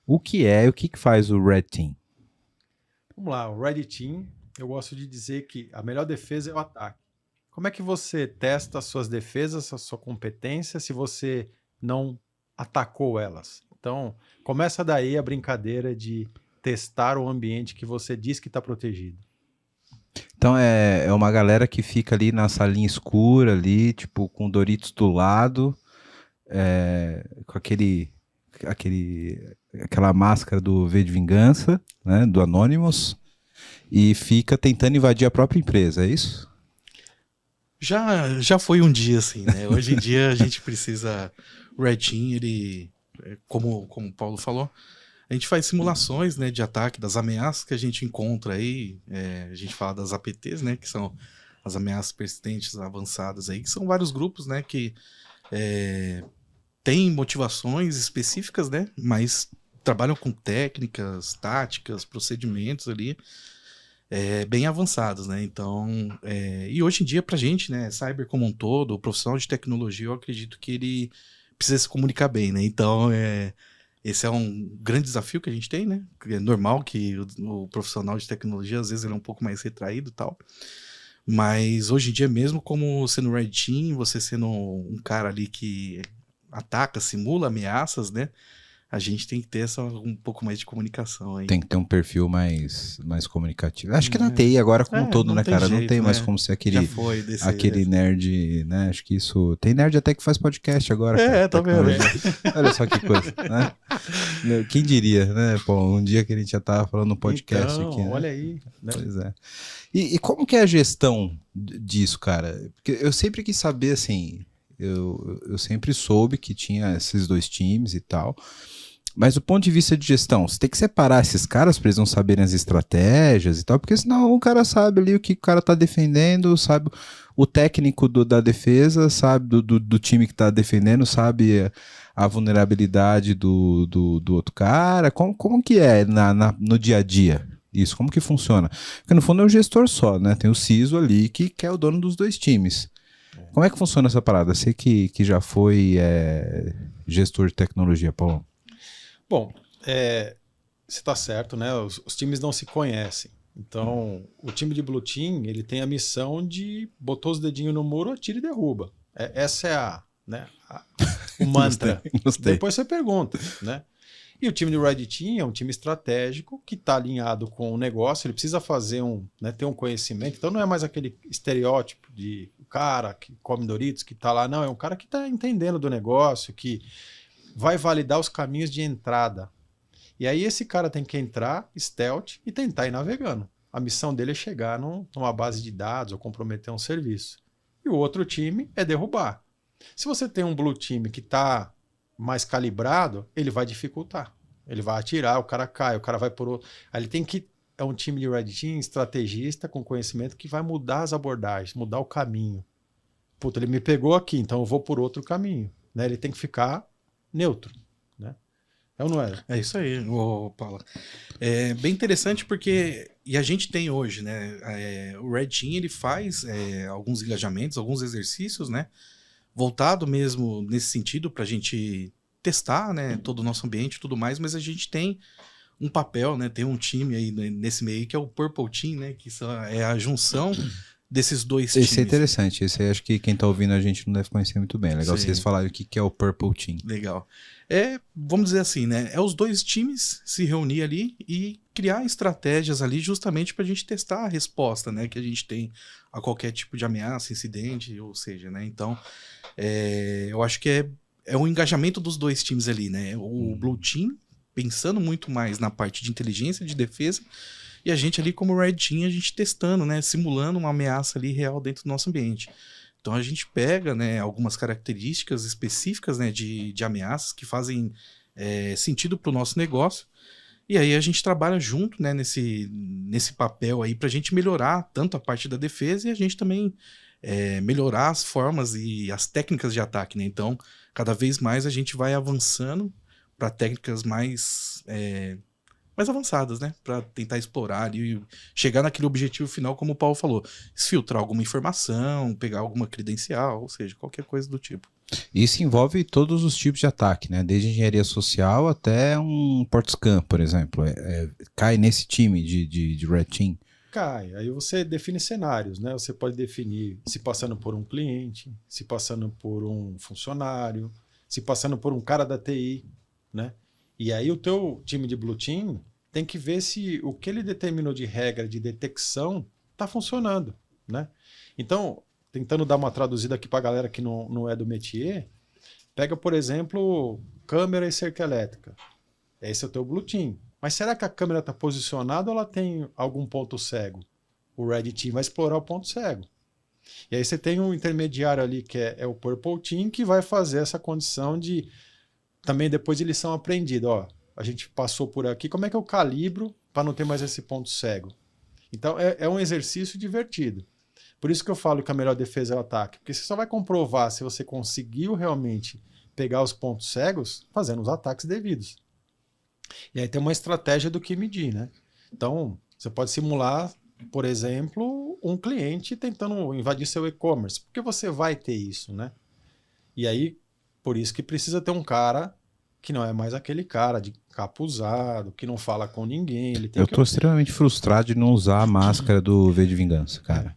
o que é e o que faz o Red Team? Vamos lá, o Red Team, eu gosto de dizer que a melhor defesa é o ataque. Como é que você testa as suas defesas, a sua competência, se você não atacou elas? Então, começa daí a brincadeira de testar o ambiente que você diz que está protegido. Então é uma galera que fica ali na salinha escura ali, tipo, com Doritos do lado, com aquela máscara do V de Vingança, né, do Anonymous, e fica tentando invadir a própria empresa, é isso? Já foi um dia assim, né? Hoje em dia a gente precisa. O Red Team, ele, como o Paulo falou, a gente faz simulações, né, de ataque, das ameaças que a gente encontra aí. A gente fala das APTs, né, que são as ameaças persistentes avançadas aí, que são vários grupos, né, que têm motivações específicas, né, mas trabalham com técnicas, táticas, procedimentos ali bem avançados, né? Então, e hoje em dia pra gente, né, cyber como um todo, o profissional de tecnologia, eu acredito que ele precisa se comunicar bem, né? Então, esse é um grande desafio que a gente tem, né? É normal que o profissional de tecnologia, às vezes, ele é um pouco mais retraído e tal. Mas hoje em dia, mesmo como sendo Red Team, você sendo um cara ali que ataca, simula ameaças, né? A gente tem que ter um pouco mais de comunicação aí. Tem que ter um perfil mais comunicativo. Acho que na TI agora como um todo, né, cara? Jeito, não tem mais né? como ser aquele nerd, né? Acho que isso... Tem nerd até que faz podcast agora, cara. Tá vendo? Olha só que coisa, né? Quem diria, né? Pô, um dia que a gente já tava falando no podcast então, aqui, né? olha aí. Né? Pois é. E como que é a gestão disso, cara? Porque eu sempre quis saber, assim... Eu sempre soube que tinha esses dois times e tal... Mas do ponto de vista de gestão, você tem que separar esses caras para eles não saberem as estratégias e tal, porque senão o cara sabe ali o que o cara tá defendendo, sabe o técnico da defesa, sabe do time que tá defendendo, sabe a vulnerabilidade do outro cara. Como que é no dia a dia isso? Como que funciona? Porque no fundo é um gestor só, né? Tem o CISO ali que é o dono dos dois times. Como é que funciona essa parada? Você que já foi gestor de tecnologia, Paulo. Bom, você está certo, né? Os times não se conhecem. Então, o time de Blue Team, ele tem a missão de botar os dedinhos no muro, atira e derruba. Essa é o mantra. Gostei. Depois você pergunta, né? E o time do Red Team é um time estratégico que está alinhado com o negócio, ele precisa fazer ter um conhecimento. Então não é mais aquele estereótipo de o cara que come Doritos, que está lá, não, é um cara que está entendendo do negócio, que vai validar os caminhos de entrada. E aí esse cara tem que entrar stealth e tentar ir navegando. A missão dele é chegar numa base de dados ou comprometer um serviço. E o outro time é derrubar. Se você tem um blue team que está mais calibrado, ele vai dificultar. Ele vai atirar, o cara cai, o cara vai por outro. Aí ele tem que... É um time de Red Team estrategista com conhecimento que vai mudar as abordagens, mudar o caminho. Puta, ele me pegou aqui, então eu vou por outro caminho. Né? Ele tem que ficar neutro, né? É ou não é? É isso aí, Paulo. É bem interessante porque, e a gente tem hoje, né? O Red Team, ele faz alguns engajamentos, alguns exercícios, né? Voltado mesmo nesse sentido para a gente testar, né? Todo o nosso ambiente e tudo mais, mas a gente tem um papel, né? Tem um time aí nesse meio que é o Purple Team, né? Que é a junção desses dois times. Esse é interessante, esse aí acho que quem tá ouvindo a gente não deve conhecer muito bem. Legal vocês falarem o que é o Purple Team. Legal. Vamos dizer assim, né? É os dois times se reunir ali e criar estratégias ali justamente para a gente testar a resposta, né? Que a gente tem a qualquer tipo de ameaça, incidente, ou seja, né? Então, eu acho que é um engajamento dos dois times ali, né? O Blue Team pensando muito mais na parte de inteligência, de defesa, e a gente ali como Red Team, a gente testando, né? Simulando uma ameaça ali real dentro do nosso ambiente. Então a gente pega, né, algumas características específicas, né, de ameaças que fazem sentido para o nosso negócio. E aí a gente trabalha junto, né, nesse papel aí para a gente melhorar tanto a parte da defesa e a gente também melhorar as formas e as técnicas de ataque, né? Então cada vez mais a gente vai avançando para técnicas mais mais avançadas, né? Pra tentar explorar ali, chegar naquele objetivo final, como o Paulo falou. Filtrar alguma informação, pegar alguma credencial, ou seja, qualquer coisa do tipo. Isso envolve todos os tipos de ataque, né? Desde engenharia social até um port-scan, por exemplo. Cai nesse time de Red Team. Cai. Aí você define cenários, né? Você pode definir se passando por um cliente, se passando por um funcionário, se passando por um cara da TI, né? E aí o teu time de Blue Team tem que ver se o que ele determinou de regra de detecção está funcionando, né? Então, tentando dar uma traduzida aqui para a galera que não é do métier, pega, por exemplo, câmera e cerca elétrica. Esse é o teu Blue Team. Mas será que a câmera está posicionada ou ela tem algum ponto cego? O Red Team vai explorar o ponto cego. E aí você tem um intermediário ali que é o Purple Team que vai fazer essa condição de também depois de lição aprendida. Ó, a gente passou por aqui, como é que eu calibro para não ter mais esse ponto cego? Então é um exercício divertido. Por isso que eu falo que a melhor defesa é o ataque. Porque você só vai comprovar se você conseguiu realmente pegar os pontos cegos fazendo os ataques devidos. E aí tem uma estratégia do que medir, né? Então, você pode simular, por exemplo, um cliente tentando invadir seu e-commerce. Porque você vai ter isso, né? E aí, por isso que precisa ter um cara que não é mais aquele cara de capuzado, que não fala com ninguém. Ele tem Eu tô extremamente frustrado de não usar a máscara do V de Vingança, cara.